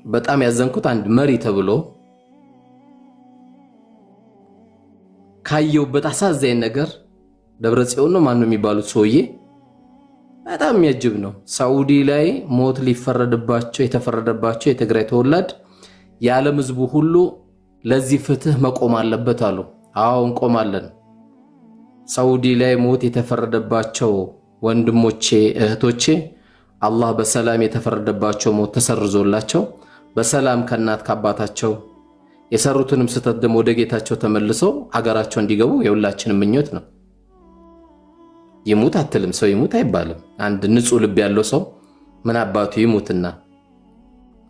በጣም ያዘንኩት አንድ መሪ ተብሎ ካየውበት አሳዛኝ ነገር ደብረጽዮን ነው ማን ነው የሚባሉት ሰውዬ በጣም የሚያጅብ ነው። ሳውዲ ላይ ሞት ሊፈረድባቸው የተፈረደባቸው የትግራይ ተወላድ የዓለም ህዝቡ ሁሉ ለዚህ ፍትህ መቆም አለበት አሉ። አዎ እንቆማለን። ሳውዲ ላይ ሞት የተፈረደባቸው ወንድሞቼ እህቶቼ አላህ በሰላም የተፈረደባቸው ሞት ተሰርዞላቸው በሰላም ከናት ከአባታቸው የሰሩትንም ስተት ደሞ ወደ ጌታቸው ተመልሰው ሀገራቸው እንዲገቡ የሁላችንም ምኞት ነው። ይሙት አትልም፣ ሰው ይሙት አይባልም። አንድ ንጹህ ልብ ያለው ሰው ምን አባቱ ይሙትና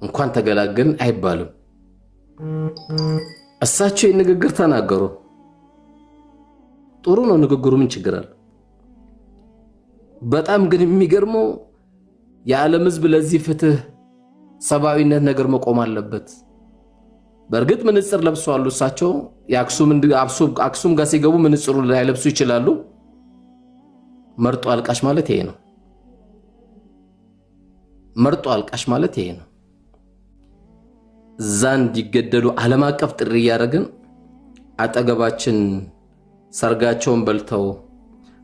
እንኳን ተገላገልን አይባልም። እሳቸው ንግግር ተናገሩ። ጥሩ ነው ንግግሩ፣ ምን ችግር አለ? በጣም ግን የሚገርመው የዓለም ህዝብ ለዚህ ፍትህ ሰብአዊነት ነገር መቆም አለበት። በእርግጥ ምንጽር ለብሰዋል እሳቸው አክሱም ጋር ሲገቡ ምንጽሩ ላይ ለብሱ ይችላሉ። መርጦ አልቃሽ ማለት ይሄ ነው። መርጦ አልቃሽ ማለት ይሄ ነው። ዛንድ ይገደሉ ዓለም አቀፍ ጥሪ ያደረግን አጠገባችን ሰርጋቸውን በልተው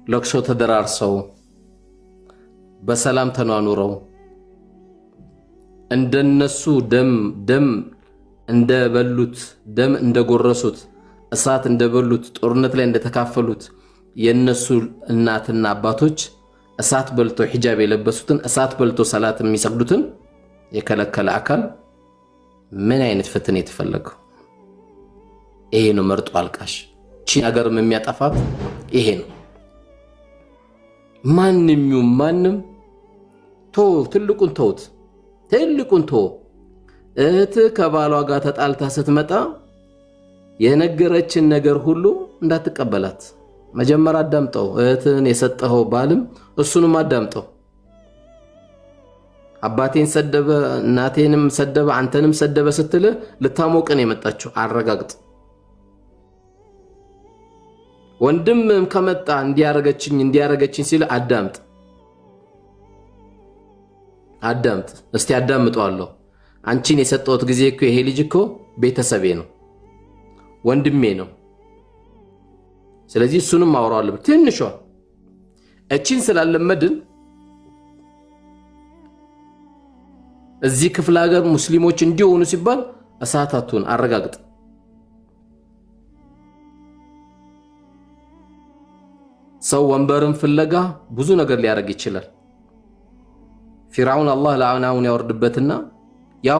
ለቅሶ ተደራርሰው በሰላም ተኗኑረው እንደነሱ ደም እንደበሉት ደም እንደጎረሱት እሳት እንደበሉት ጦርነት ላይ እንደተካፈሉት የነሱ እናትና አባቶች እሳት በልቶ ሒጃብ የለበሱትን እሳት በልቶ ሰላት የሚሰግዱትን የከለከለ አካል ምን አይነት ፍትህ ነው የተፈለገው? ይሄ ነው መርጦ አልቃሽ። ቺ ሀገርም የሚያጠፋት ይሄ ነው። ማንም ትልቁን ተው እህት ከባሏ ጋር ተጣልታ ስትመጣ የነገረችን ነገር ሁሉ እንዳትቀበላት መጀመሪያ አዳምጠው። እህትን የሰጠኸው ባልም እሱንም አዳምጠው። አባቴን ሰደበ እናቴንም ሰደበ አንተንም ሰደበ ስትል ልታሞቀን የመጣችው አረጋግጥ። ወንድምም ከመጣ እንዲያረገችኝ ሲል አዳምጥ። እስቲ አዳምጠዋለሁ። አንቺን የሰጠሁት ጊዜ እኮ ይሄ ልጅ እኮ ቤተሰቤ ነው ወንድሜ ነው። ስለዚህ እሱንም አወራዋለሁ። ትንሿ እቺን ስላለመድን እዚህ ክፍለ ሀገር ሙስሊሞች እንዲሆኑ ሲባል እሳታቱን አረጋግጥ። ሰው ወንበርን ፍለጋ ብዙ ነገር ሊያረግ ይችላል። ፊርዓውን አላህ ለዓናውን ያወርድበትና